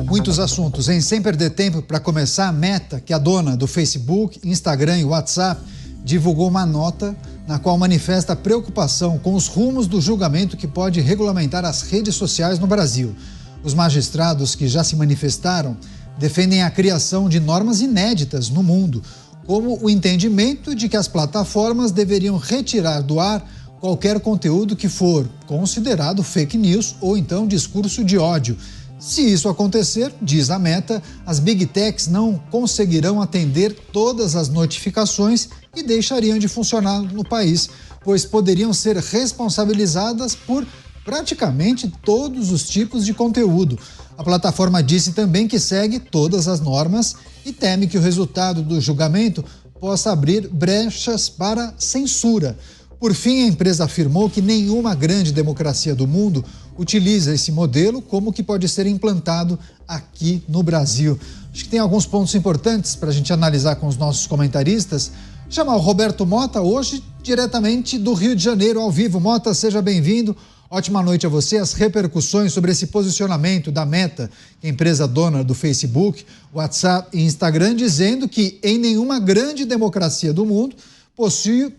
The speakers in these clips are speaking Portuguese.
Muitos assuntos, hein? Sem perder tempo, para começar, a Meta, que é a dona do Facebook, Instagram e WhatsApp, divulgou uma nota na qual manifesta preocupação com os rumos do julgamento que pode regulamentar as redes sociais no Brasil. Os magistrados que já se manifestaram defendem a criação de normas inéditas no mundo, como o entendimento de que as plataformas deveriam retirar do ar qualquer conteúdo que for considerado fake news ou então discurso de ódio. Se isso acontecer, diz a Meta, as Big Techs não conseguirão atender todas as notificações e deixariam de funcionar no país, pois poderiam ser responsabilizadas por praticamente todos os tipos de conteúdo. A plataforma disse também que segue todas as normas e teme que o resultado do julgamento possa abrir brechas para censura. Por fim, a empresa afirmou que nenhuma grande democracia do mundo utiliza esse modelo como que pode ser implantado aqui no Brasil. Acho que tem alguns pontos importantes para a gente analisar com os nossos comentaristas. Chamar o Roberto Mota hoje diretamente do Rio de Janeiro, ao vivo. Mota, seja bem-vindo. Ótima noite a você. As repercussões sobre esse posicionamento da Meta, empresa dona do Facebook, WhatsApp e Instagram, dizendo que em nenhuma grande democracia do mundo possui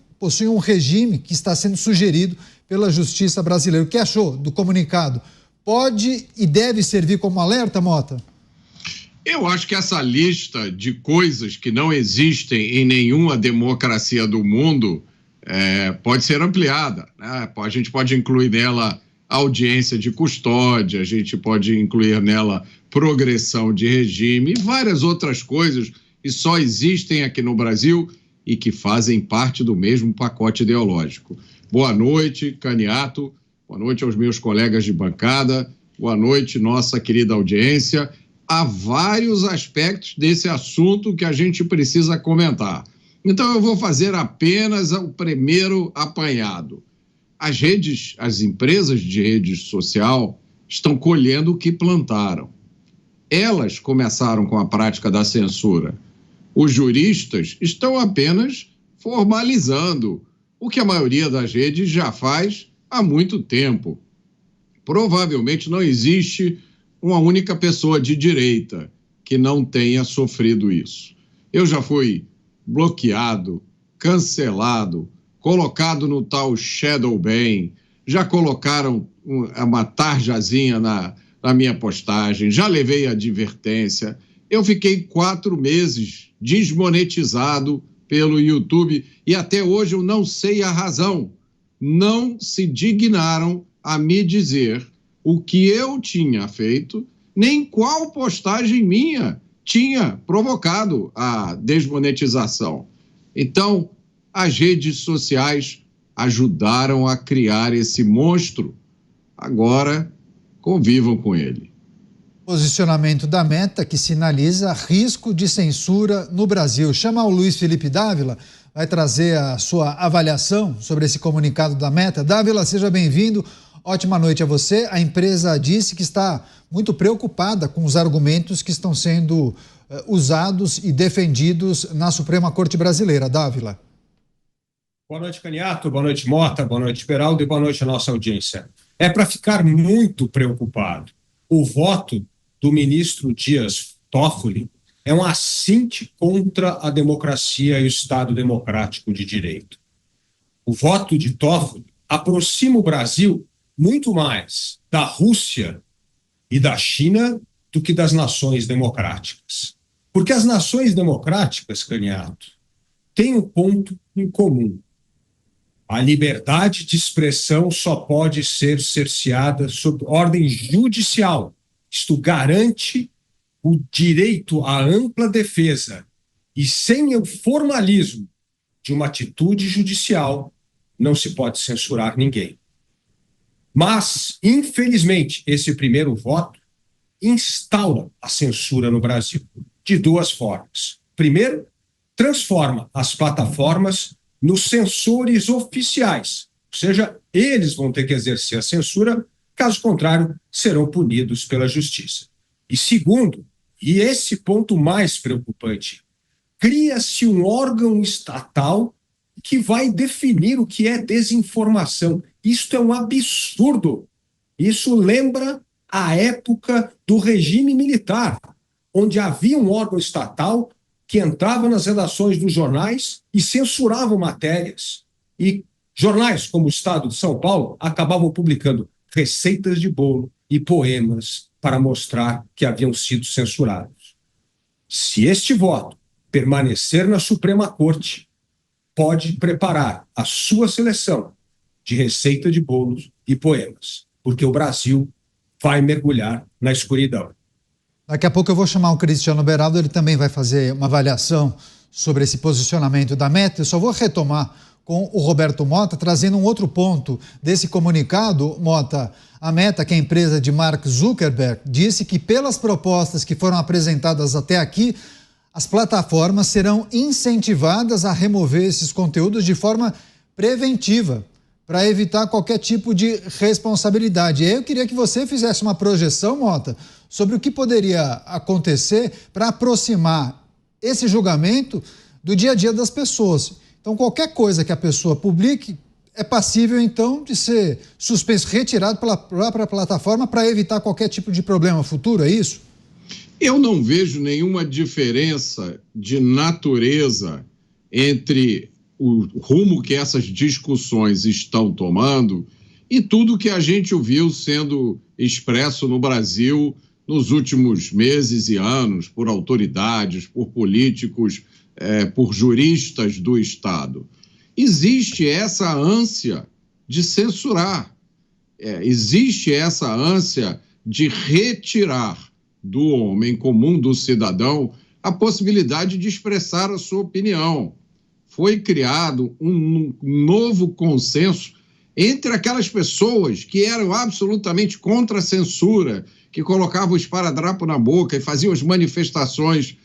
um regime que está sendo sugerido pela justiça brasileira. O que achou do comunicado? Pode e deve servir como alerta, Mota? Eu acho que essa lista de coisas que não existem em nenhuma democracia do mundo pode ser ampliada, né? A gente pode incluir nela audiência de custódia, a gente pode incluir nela progressão de regime e várias outras coisas que só existem aqui no Brasil e que fazem parte do mesmo pacote ideológico. Boa noite, Caniato, boa noite aos meus colegas de bancada, boa noite, nossa querida audiência. Há vários aspectos desse assunto que a gente precisa comentar. Então eu vou fazer apenas o primeiro apanhado. As empresas de rede social estão colhendo o que plantaram. Elas começaram com a prática da censura. Os juristas estão apenas formalizando o que a maioria das redes já faz há muito tempo. Provavelmente não existe uma única pessoa de direita que não tenha sofrido isso. Eu já fui bloqueado, cancelado, colocado no tal shadow ban, já colocaram uma tarjazinha na minha postagem, já levei advertência. Eu fiquei 4 meses desmonetizado pelo YouTube e até hoje eu não sei a razão. Não se dignaram a me dizer o que eu tinha feito, nem qual postagem minha tinha provocado a desmonetização. Então, as redes sociais ajudaram a criar esse monstro. Agora, convivam com ele. Posicionamento da Meta que sinaliza risco de censura no Brasil. Chama o Luiz Felipe Dávila, vai trazer a sua avaliação sobre esse comunicado da Meta. Dávila, seja bem-vindo. Ótima noite a você. A empresa disse que está muito preocupada com os argumentos que estão sendo usados e defendidos na Suprema Corte Brasileira. Dávila. Boa noite, Caniato. Boa noite, Mota. Boa noite, Beraldo. E boa noite à nossa audiência. É para ficar muito preocupado. O voto do ministro Dias Toffoli é um assinte contra a democracia e o Estado democrático de direito. O voto de Toffoli aproxima o Brasil muito mais da Rússia e da China do que das nações democráticas. Porque as nações democráticas, Caniato, têm um ponto em comum. A liberdade de expressão só pode ser cerceada sob ordem judicial. Isto garante o direito à ampla defesa. E sem o formalismo de uma atitude judicial, não se pode censurar ninguém. Mas, infelizmente, esse primeiro voto instaura a censura no Brasil de 2 formas. Primeiro, transforma as plataformas nos censores oficiais, ou seja, eles vão ter que exercer a censura, caso contrário, serão punidos pela justiça. E segundo, e esse ponto mais preocupante, cria-se um órgão estatal que vai definir o que é desinformação. Isto é um absurdo. Isso lembra à época do regime militar, onde havia um órgão estatal que entrava nas redações dos jornais e censurava matérias. E jornais como o Estado de São Paulo acabavam publicando receitas de bolo e poemas para mostrar que haviam sido censurados. Se este voto permanecer na Suprema Corte, pode preparar a sua seleção de receita de bolos e poemas, porque o Brasil vai mergulhar na escuridão. Daqui a pouco eu vou chamar o Cristiano Beraldo, ele também vai fazer uma avaliação sobre esse posicionamento da Meta. Eu só vou retomar com o Roberto Mota, trazendo um outro ponto desse comunicado. Mota, a Meta, que é a empresa de Mark Zuckerberg, disse que pelas propostas que foram apresentadas até aqui, as plataformas serão incentivadas a remover esses conteúdos de forma preventiva, para evitar qualquer tipo de responsabilidade. E aí eu queria que você fizesse uma projeção, Mota, sobre o que poderia acontecer para aproximar esse julgamento do dia a dia das pessoas. Então, qualquer coisa que a pessoa publique é passível, então, de ser suspenso, retirado pela própria plataforma para evitar qualquer tipo de problema futuro, é isso? Eu não vejo nenhuma diferença de natureza entre o rumo que essas discussões estão tomando e tudo que a gente ouviu sendo expresso no Brasil nos últimos meses e anos por autoridades, por políticos, por juristas do Estado. Existe essa ânsia de censurar, existe essa ânsia de retirar do homem comum, do cidadão, a possibilidade de expressar a sua opinião. Foi criado um novo consenso entre aquelas pessoas que eram absolutamente contra a censura, que colocavam o esparadrapo na boca e faziam as manifestações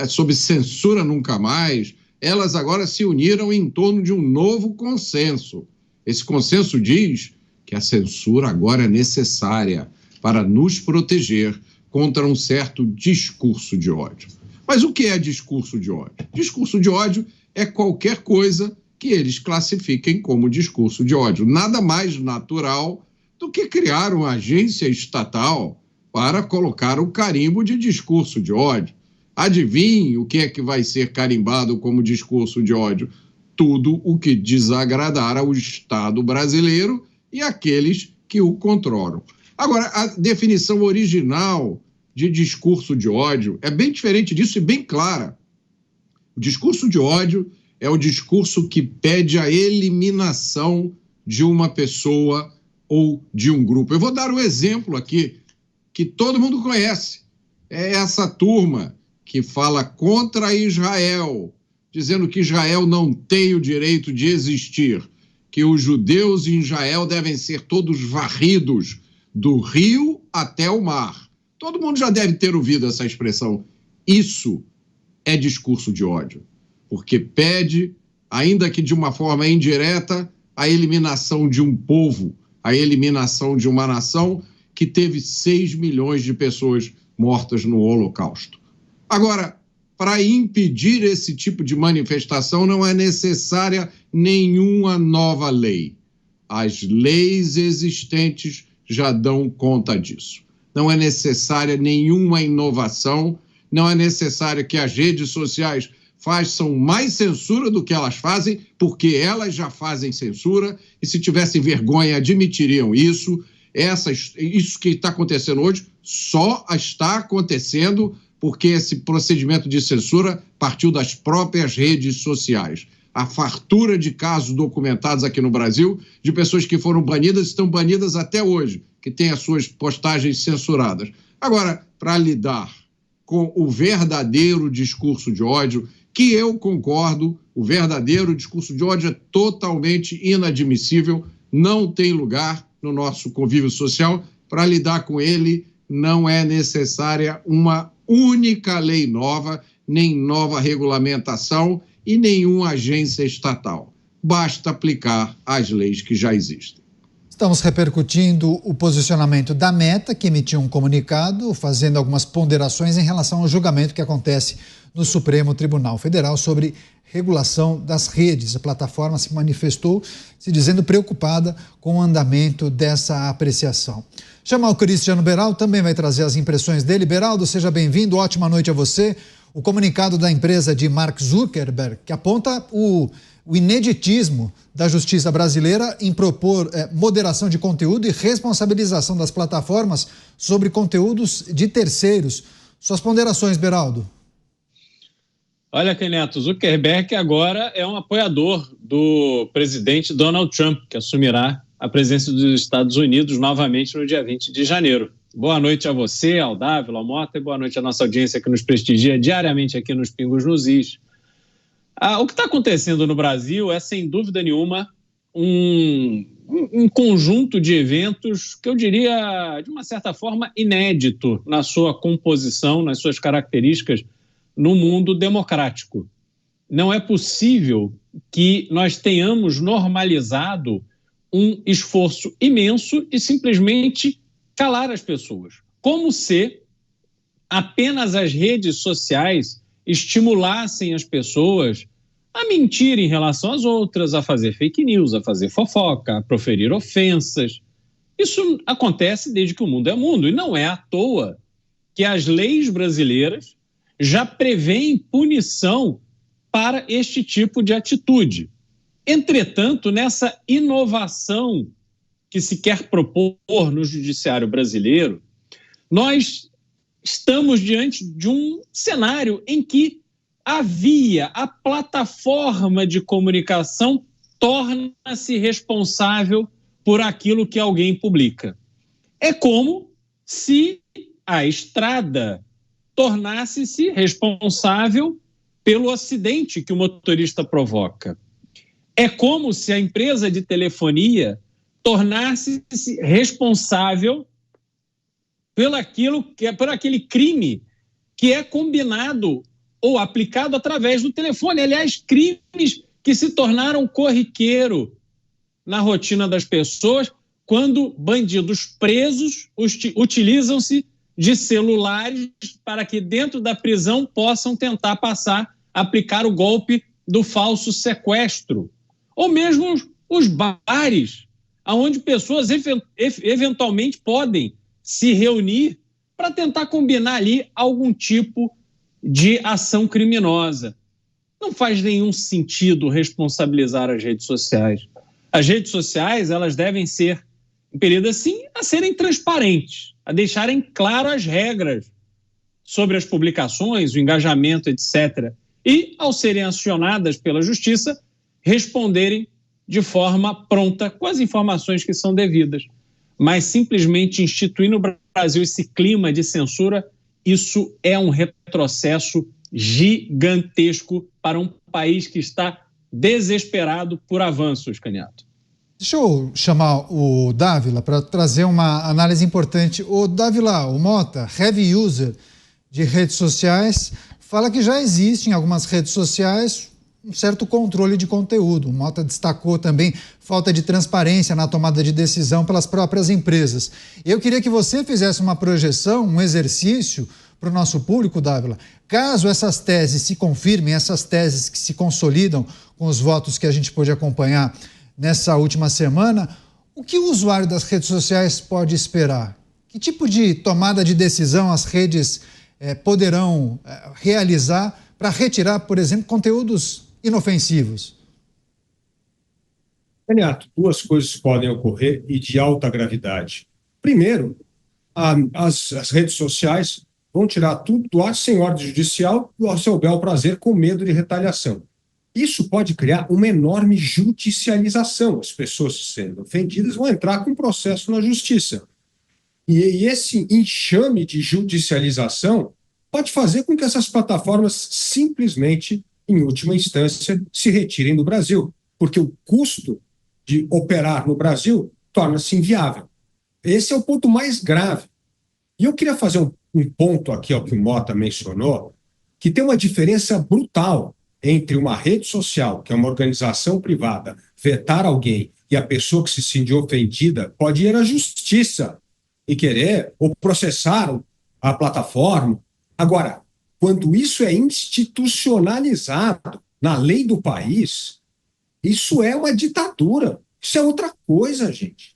sobre censura nunca mais. Elas agora se uniram em torno de um novo consenso. Esse consenso diz que a censura agora é necessária para nos proteger contra um certo discurso de ódio. Mas o que é discurso de ódio? Discurso de ódio é qualquer coisa que eles classifiquem como discurso de ódio. Nada mais natural do que criar uma agência estatal para colocar o carimbo de discurso de ódio. Adivinhe o que é que vai ser carimbado como discurso de ódio? Tudo o que desagradar ao Estado brasileiro e àqueles que o controlam. Agora, a definição original de discurso de ódio é bem diferente disso e bem clara. O discurso de ódio é o discurso que pede a eliminação de uma pessoa ou de um grupo. Eu vou dar um exemplo aqui que todo mundo conhece. É essa turma que fala contra Israel, dizendo que Israel não tem o direito de existir, que os judeus em Israel devem ser todos varridos do rio até o mar. Todo mundo já deve ter ouvido essa expressão. Isso é discurso de ódio, porque pede, ainda que de uma forma indireta, a eliminação de um povo, a eliminação de uma nação que teve 6 milhões de pessoas mortas no Holocausto. Agora, para impedir esse tipo de manifestação não é necessária nenhuma nova lei. As leis existentes já dão conta disso. Não é necessária nenhuma inovação, não é necessário que as redes sociais façam mais censura do que elas fazem, porque elas já fazem censura, e se tivessem vergonha admitiriam isso. Isso que está acontecendo hoje só está acontecendo porque esse procedimento de censura partiu das próprias redes sociais. A fartura de casos documentados aqui no Brasil de pessoas que foram banidas, estão banidas até hoje, que têm as suas postagens censuradas. Agora, para lidar com o verdadeiro discurso de ódio, que eu concordo, o verdadeiro discurso de ódio é totalmente inadmissível, não tem lugar no nosso convívio social. Para lidar com ele, não é necessária uma única lei nova, nem nova regulamentação e nenhuma agência estatal. Basta aplicar as leis que já existem. Estamos repercutindo o posicionamento da Meta, que emitiu um comunicado fazendo algumas ponderações em relação ao julgamento que acontece no Supremo Tribunal Federal sobre regulação das redes. A plataforma se manifestou se dizendo preocupada com o andamento dessa apreciação. Chamar o Cristiano Beraldo, também vai trazer as impressões dele. Beraldo, seja bem-vindo, ótima noite a você. O comunicado da empresa de Mark Zuckerberg, que aponta o ineditismo da justiça brasileira em propor moderação de conteúdo e responsabilização das plataformas sobre conteúdos de terceiros. Suas ponderações, Beraldo. Olha, Neto, Zuckerberg agora é um apoiador do presidente Donald Trump, que assumirá a presidência dos Estados Unidos novamente no dia 20 de janeiro. Boa noite a você, ao Dávila, ao Mota, e boa noite à nossa audiência que nos prestigia diariamente aqui nos Pingos nos Is. O que está acontecendo no Brasil é, sem dúvida nenhuma, um conjunto de eventos que eu diria, de uma certa forma, inédito na sua composição, nas suas características, no mundo democrático. Não é possível que nós tenhamos normalizado um esforço imenso de simplesmente calar as pessoas, como se apenas as redes sociais estimulassem as pessoas a mentir em relação às outras, a fazer fake news, a fazer fofoca, a proferir ofensas. Isso acontece desde que o mundo é mundo, e não é à toa que as leis brasileiras já prevêem punição para este tipo de atitude. Entretanto, nessa inovação que se quer propor no judiciário brasileiro, nós estamos diante de um cenário em que a plataforma de comunicação torna-se responsável por aquilo que alguém publica. É como se a estrada tornasse-se responsável pelo acidente que o motorista provoca. É como se a empresa de telefonia tornasse-se responsável por aquele crime que é combinado ou aplicado através do telefone. Aliás, crimes que se tornaram corriqueiro na rotina das pessoas quando bandidos presos utilizam-se de celulares para que dentro da prisão possam tentar aplicar o golpe do falso sequestro. Ou mesmo os bares, onde pessoas eventualmente podem se reunir para tentar combinar ali algum tipo de ação criminosa. Não faz nenhum sentido responsabilizar as redes sociais. As redes sociais, elas devem ser impelidas, sim, a serem transparentes, a deixarem claro as regras sobre as publicações, o engajamento, etc. E, ao serem acionadas pela justiça, responderem de forma pronta com as informações que são devidas. Mas simplesmente instituir no Brasil esse clima de censura, isso é um retrocesso gigantesco para um país que está desesperado por avanços, Canhato. Deixa eu chamar o Dávila para trazer uma análise importante. O Dávila, o Mota, heavy user de redes sociais, fala que já existe em algumas redes sociais um certo controle de conteúdo. O Mota destacou também falta de transparência na tomada de decisão pelas próprias empresas. Eu queria que você fizesse uma projeção, um exercício para o nosso público, Dávila. Caso essas teses se confirmem, essas teses que se consolidam com os votos que a gente pôde acompanhar nessa última semana, o que o usuário das redes sociais pode esperar? Que tipo de tomada de decisão as redes poderão realizar para retirar, por exemplo, conteúdos inofensivos? Renato, duas coisas podem ocorrer e de alta gravidade. Primeiro, as redes sociais vão tirar tudo do ar sem ordem judicial ao seu bel prazer, com medo de retaliação. Isso pode criar uma enorme judicialização. As pessoas sendo ofendidas vão entrar com processo na justiça. E esse enxame de judicialização pode fazer com que essas plataformas simplesmente, em última instância, se retirem do Brasil, porque o custo de operar no Brasil torna-se inviável. Esse é o ponto mais grave. E eu queria fazer um ponto aqui ao que o Mota mencionou, que tem uma diferença brutal entre uma rede social, que é uma organização privada, vetar alguém, e a pessoa que se sentir ofendida pode ir à justiça e querer ou processar a plataforma. Agora, quando isso é institucionalizado na lei do país, isso é uma ditadura. Isso é outra coisa, gente.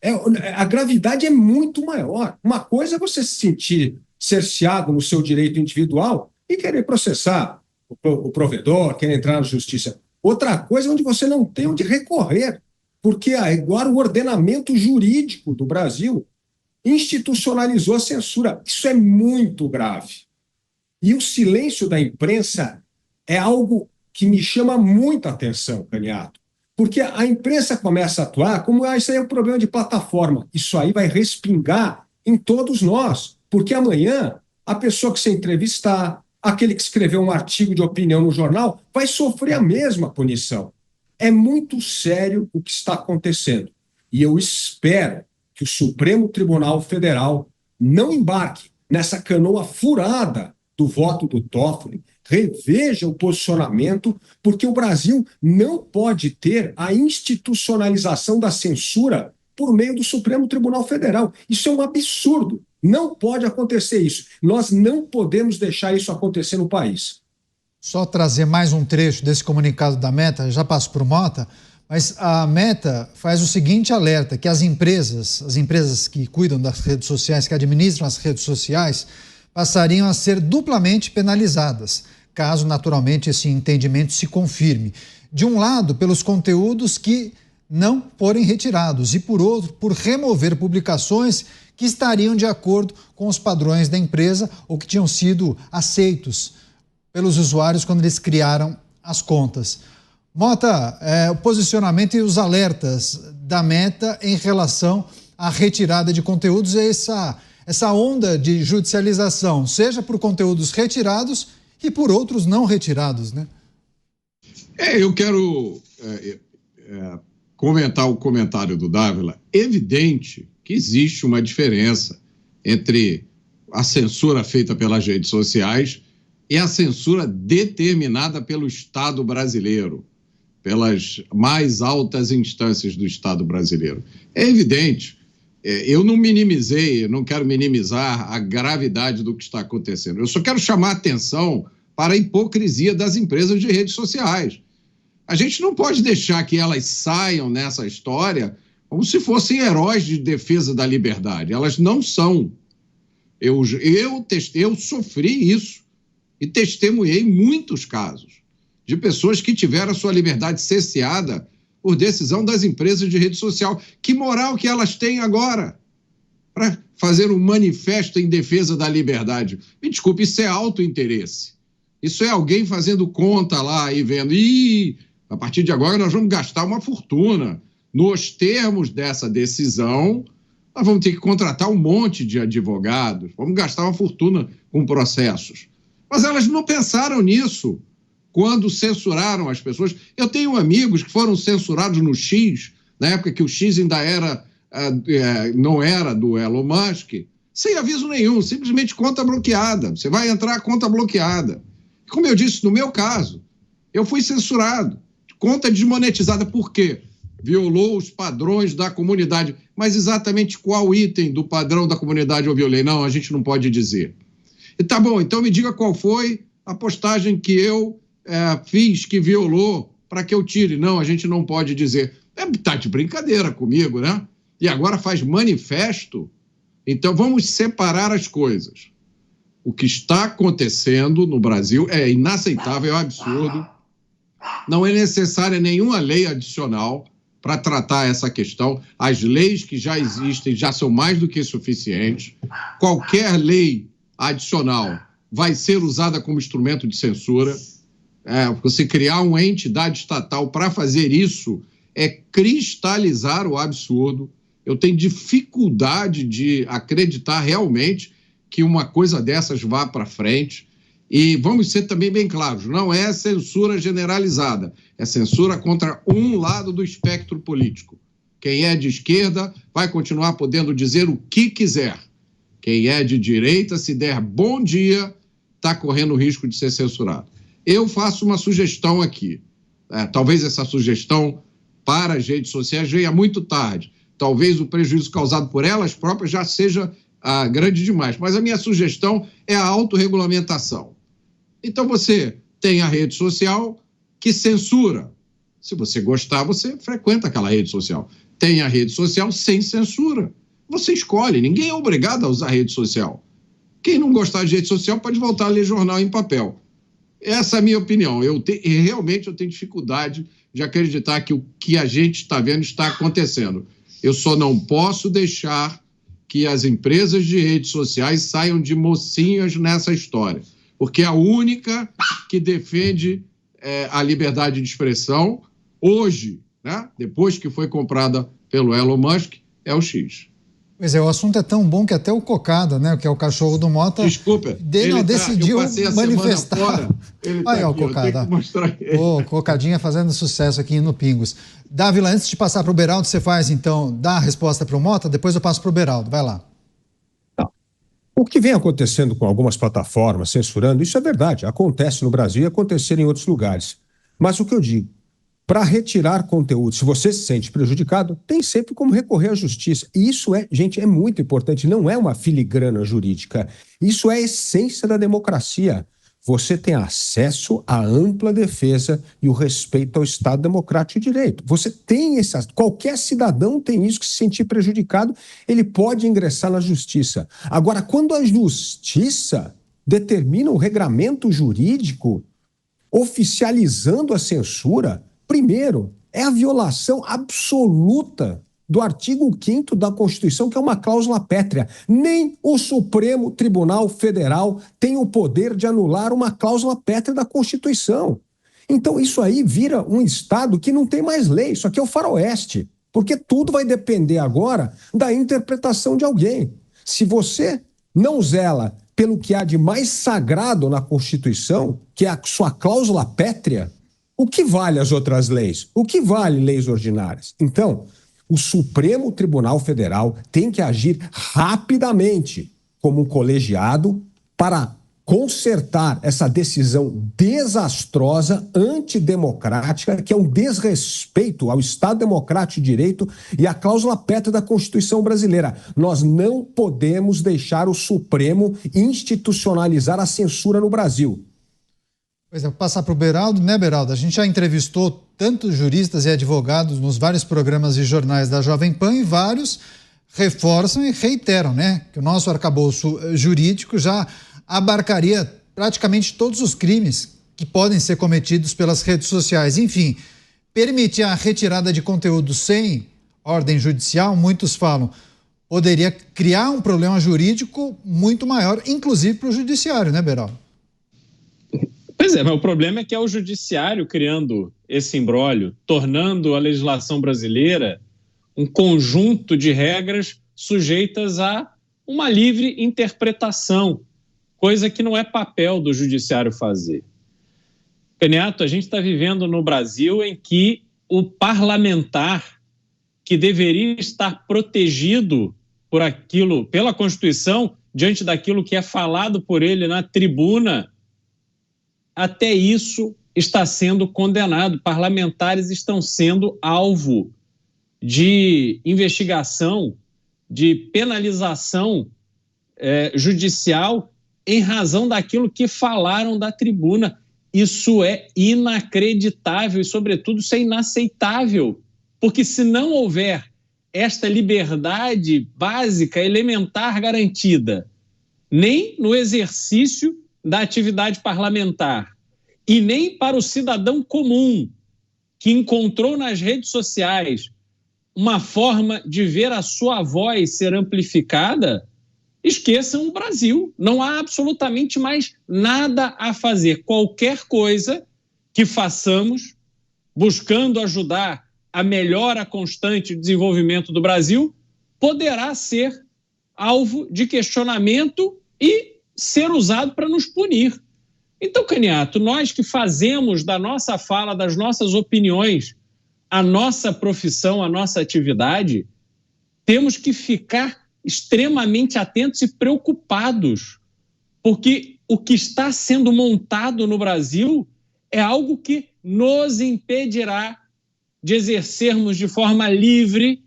A gravidade é muito maior. Uma coisa é você se sentir cerceado no seu direito individual e querer processar o provedor, querer entrar na justiça. Outra coisa é onde você não tem onde recorrer, porque agora o ordenamento jurídico do Brasil institucionalizou a censura. Isso é muito grave. E o silêncio da imprensa é algo que me chama muita atenção, Caniato, porque a imprensa começa a atuar como isso aí é um problema de plataforma. Isso aí vai respingar em todos nós, porque amanhã a pessoa que você entrevistar, aquele que escreveu um artigo de opinião no jornal, vai sofrer a mesma punição. É muito sério o que está acontecendo. E eu espero que o Supremo Tribunal Federal não embarque nessa canoa furada do voto do Toffoli, reveja o posicionamento, porque o Brasil não pode ter a institucionalização da censura por meio do Supremo Tribunal Federal. Isso é um absurdo. Não pode acontecer isso. Nós não podemos deixar isso acontecer no país. Só trazer mais um trecho desse comunicado da Meta, já passo para o Mota, mas a Meta faz o seguinte alerta, que as empresas que cuidam das redes sociais, que administram as redes sociais, passariam a ser duplamente penalizadas, caso naturalmente esse entendimento se confirme. De um lado, pelos conteúdos que não forem retirados e, por outro, por remover publicações que estariam de acordo com os padrões da empresa ou que tinham sido aceitos pelos usuários quando eles criaram as contas. Mota, o posicionamento e os alertas da Meta em relação à retirada de conteúdos e essa onda de judicialização, seja por conteúdos retirados e por outros não retirados, né? Eu quero comentar o comentário do Dávila. Evidente que existe uma diferença entre a censura feita pelas redes sociais e a censura determinada pelo Estado brasileiro, pelas mais altas instâncias do Estado brasileiro. É evidente. Eu não minimizei, não quero minimizar a gravidade do que está acontecendo. Eu só quero chamar a atenção para a hipocrisia das empresas de redes sociais. A gente não pode deixar que elas saiam nessa história como se fossem heróis de defesa da liberdade. Elas não são. Eu sofri isso e testemunhei muitos casos de pessoas que tiveram a sua liberdade cerceada por decisão das empresas de rede social. Que moral que elas têm agora para fazer um manifesto em defesa da liberdade? Me desculpe, isso é autointeresse. Isso é alguém fazendo conta lá e vendo, a partir de agora nós vamos gastar uma fortuna. Nos termos dessa decisão, nós vamos ter que contratar um monte de advogados, vamos gastar uma fortuna com processos. Mas elas não pensaram nisso quando censuraram as pessoas. Eu tenho amigos que foram censurados no X, na época que o X ainda não era do Elon Musk, sem aviso nenhum, simplesmente conta bloqueada. Você vai entrar, conta bloqueada. Como eu disse, no meu caso, eu fui censurado, conta desmonetizada. Por quê? Violou os padrões da comunidade. Mas exatamente qual item do padrão da comunidade eu violei? Não, a gente não pode dizer. E tá bom, então me diga qual foi a postagem que eu fiz que violou para que eu tire. Não, a gente não pode dizer. Tá de brincadeira comigo, né? E agora faz manifesto. Então vamos separar as coisas. O que está acontecendo no Brasil é inaceitável, é um absurdo. Não é necessária nenhuma lei adicional para tratar essa questão. As leis que já existem já são mais do que suficientes. Qualquer lei adicional vai ser usada como instrumento de censura. Você criar uma entidade estatal para fazer isso é cristalizar o absurdo. Eu tenho dificuldade de acreditar realmente que uma coisa dessas vá para frente. E vamos ser também bem claros, não é censura generalizada, é censura contra um lado do espectro político. Quem é de esquerda vai continuar podendo dizer o que quiser. Quem é de direita, se der bom dia, está correndo o risco de ser censurado. Eu faço uma sugestão aqui. Talvez essa sugestão para as redes sociais venha muito tarde. Talvez o prejuízo causado por elas próprias já seja grande demais. Mas a minha sugestão é a autorregulamentação. Então você tem a rede social que censura. Se você gostar, você frequenta aquela rede social. Tem a rede social sem censura. Você escolhe, ninguém é obrigado a usar a rede social. Quem não gostar de rede social pode voltar a ler jornal em papel. Essa é a minha opinião. Realmente eu tenho dificuldade de acreditar que o que a gente está vendo está acontecendo. Eu só não posso deixar que as empresas de redes sociais saiam de mocinhas nessa história, porque a única que defende a liberdade de expressão hoje, né, depois que foi comprada pelo Elon Musk, é o X. Pois é, o assunto é tão bom que até o Cocada, né, que é o cachorro do Mota, desculpa, decidiu manifestar. Fora, aí, ó, o Cocada. O Cocadinha fazendo sucesso aqui no Pingos. Dávila, antes de passar para o Beraldo, você faz, então, dá a resposta para o Mota, depois eu passo para o Beraldo. Vai lá. O que vem acontecendo com algumas plataformas censurando, isso é verdade, acontece no Brasil e acontecer em outros lugares. Mas o que eu digo, para retirar conteúdo, se você se sente prejudicado, tem sempre como recorrer à justiça. E isso gente, é muito importante, não é uma filigrana jurídica. Isso é a essência da democracia. Você tem acesso à ampla defesa e o respeito ao Estado Democrático de Direito. Você tem qualquer cidadão tem isso, que se sentir prejudicado, ele pode ingressar na justiça. Agora, quando a justiça determina o regramento jurídico oficializando a censura, primeiro, é a violação absoluta do artigo 5º da Constituição, que é uma cláusula pétrea. Nem o Supremo Tribunal Federal tem o poder de anular uma cláusula pétrea da Constituição. Então isso aí vira um Estado que não tem mais lei, isso aqui é o faroeste, porque tudo vai depender agora da interpretação de alguém. Se você não zela pelo que há de mais sagrado na Constituição, que é a sua cláusula pétrea, o que vale as outras leis? O que vale leis ordinárias? Então, o Supremo Tribunal Federal tem que agir rapidamente como um colegiado para consertar essa decisão desastrosa, antidemocrática, que é um desrespeito ao Estado Democrático de Direito e à cláusula pétrea da Constituição brasileira. Nós não podemos deixar o Supremo institucionalizar a censura no Brasil. Pois é, vou passar para o Beraldo, né, Beraldo? A gente já entrevistou tantos juristas e advogados nos vários programas e jornais da Jovem Pan e vários reforçam e reiteram, né, que o nosso arcabouço jurídico já abarcaria praticamente todos os crimes que podem ser cometidos pelas redes sociais. Enfim, permitir a retirada de conteúdo sem ordem judicial, muitos falam, poderia criar um problema jurídico muito maior, inclusive para o judiciário, né, Beraldo? Pois é, mas o problema é que é o judiciário criando esse imbróglio, tornando a legislação brasileira um conjunto de regras sujeitas a uma livre interpretação, coisa que não é papel do judiciário fazer. Caniato, a gente está vivendo no Brasil em que o parlamentar, que deveria estar protegido por aquilo, pela Constituição, diante daquilo que é falado por ele na tribuna, até isso está sendo condenado. Parlamentares estão sendo alvo de investigação, de penalização judicial em razão daquilo que falaram da tribuna. Isso é inacreditável e, sobretudo, isso é inaceitável, porque se não houver esta liberdade básica, elementar garantida, nem no exercício da atividade parlamentar e nem para o cidadão comum que encontrou nas redes sociais uma forma de ver a sua voz ser amplificada, esqueçam o Brasil. Não há absolutamente mais nada a fazer. Qualquer coisa que façamos buscando ajudar a melhora constante do desenvolvimento do Brasil poderá ser alvo de questionamento e ser usado para nos punir. Então, Caniato, nós que fazemos da nossa fala, das nossas opiniões, a nossa profissão, a nossa atividade, temos que ficar extremamente atentos e preocupados, porque o que está sendo montado no Brasil é algo que nos impedirá de exercermos de forma livre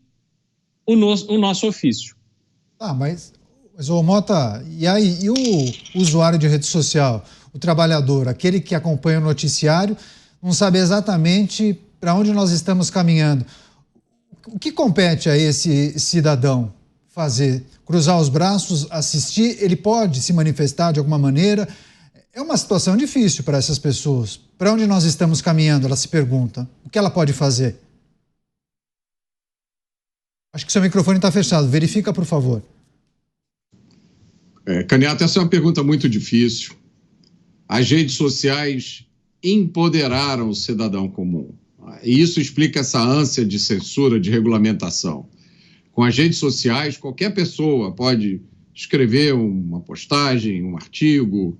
o nosso ofício. Mas ô Mota, e aí, e o usuário de rede social, o trabalhador, aquele que acompanha o noticiário, não sabe exatamente para onde nós estamos caminhando? O que compete a esse cidadão fazer? Cruzar os braços, assistir? Ele pode se manifestar de alguma maneira? É uma situação difícil para essas pessoas. Para onde nós estamos caminhando? Ela se pergunta. O que ela pode fazer? Acho que seu microfone está fechado. Verifica, por favor. Caniato, essa é uma pergunta muito difícil. As redes sociais empoderaram o cidadão comum. E isso explica essa ânsia de censura, de regulamentação. Com as redes sociais, qualquer pessoa pode escrever uma postagem, um artigo,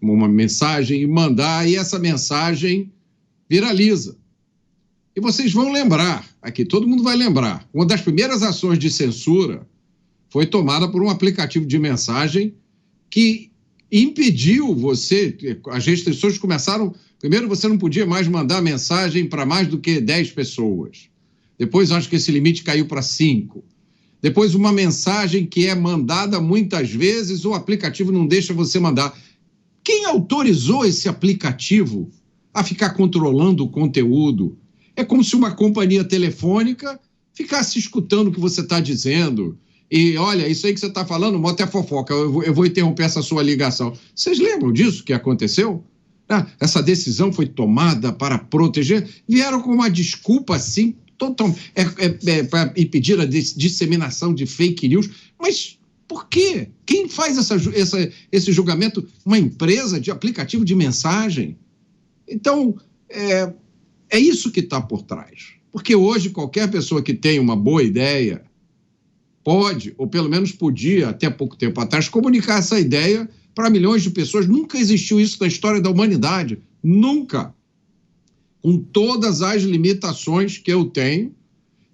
uma mensagem e mandar, e essa mensagem viraliza. E vocês vão lembrar, aqui todo mundo vai lembrar, uma das primeiras ações de censura foi tomada por um aplicativo de mensagem que impediu as restrições começaram, primeiro você não podia mais mandar mensagem para mais do que 10 pessoas, depois acho que esse limite caiu para 5, depois uma mensagem que é mandada muitas vezes, o aplicativo não deixa você mandar. Quem autorizou esse aplicativo a ficar controlando o conteúdo? É como se uma companhia telefônica ficasse escutando o que você está dizendo. E, olha, isso aí que você está falando, Mota, é fofoca, eu vou interromper essa sua ligação. Vocês lembram disso que aconteceu? Essa decisão foi tomada para proteger. Vieram com uma desculpa, assim, para impedir a disseminação de fake news. Mas por quê? Quem faz esse julgamento? Uma empresa de aplicativo de mensagem? Então, é isso que está por trás. Porque hoje qualquer pessoa que tem uma boa ideia pode, ou pelo menos podia, até pouco tempo atrás, comunicar essa ideia para milhões de pessoas. Nunca existiu isso na história da humanidade. Nunca. Com todas as limitações que eu tenho,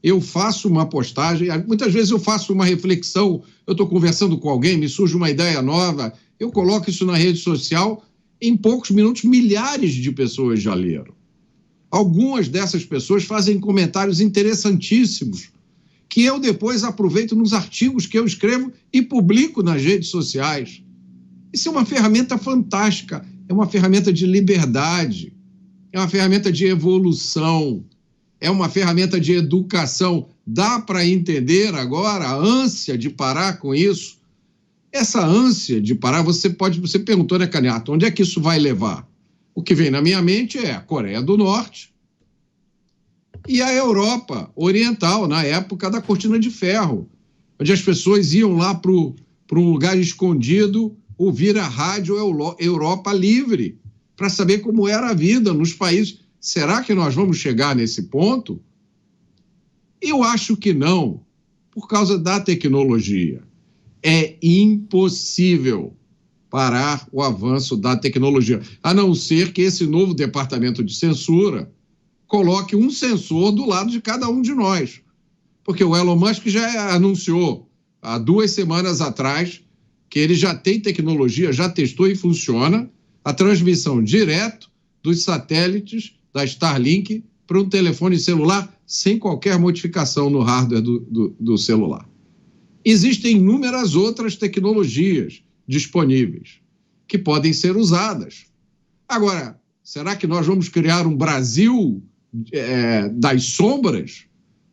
eu faço uma postagem, muitas vezes eu faço uma reflexão, eu estou conversando com alguém, me surge uma ideia nova, eu coloco isso na rede social, em poucos minutos milhares de pessoas já leram. Algumas dessas pessoas fazem comentários interessantíssimos, que eu depois aproveito nos artigos que eu escrevo e publico nas redes sociais. Isso é uma ferramenta fantástica, é uma ferramenta de liberdade, é uma ferramenta de evolução, é uma ferramenta de educação. Dá para entender agora a ânsia de parar com isso? Essa ânsia de parar, você perguntou, né, Caniato, onde é que isso vai levar? O que vem na minha mente é a Coreia do Norte e a Europa Oriental, na época da Cortina de Ferro, onde as pessoas iam lá para um lugar escondido ouvir a rádio Europa Livre, para saber como era a vida nos países. Será que nós vamos chegar nesse ponto? Eu acho que não, por causa da tecnologia. É impossível parar o avanço da tecnologia, a não ser que esse novo departamento de censura coloque um censor do lado de cada um de nós. Porque o Elon Musk já anunciou há 2 semanas atrás que ele já tem tecnologia, já testou e funciona a transmissão direto dos satélites da Starlink para um telefone celular sem qualquer modificação no hardware do celular. Existem inúmeras outras tecnologias disponíveis que podem ser usadas. Agora, será que nós vamos criar um Brasil das sombras?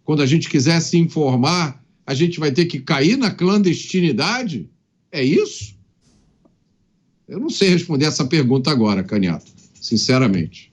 Quando a gente quiser se informar, a gente vai ter que cair na clandestinidade? É isso? Eu não sei responder essa pergunta agora, Caniato, sinceramente.